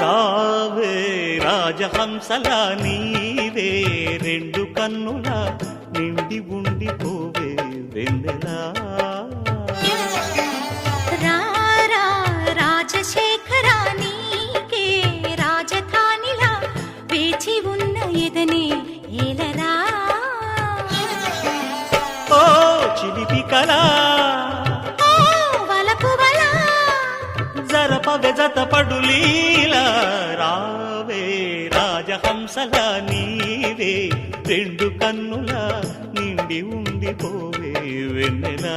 రావే రాజహంసలా నీవే రెండు కన్నుల నిండి ఉండిపోవే వెన్నెలా రారా రాజశేఖరా నీకే రాజధానిలా వేచి ఉన్న ఎదనే ఏలరా ఓ చిలిపి కళా జరపవె జతపడు లీలా రావే రాజహంసలా నీవే రెండు కన్నుల నిండి ఉండిపోవే వెన్నెలా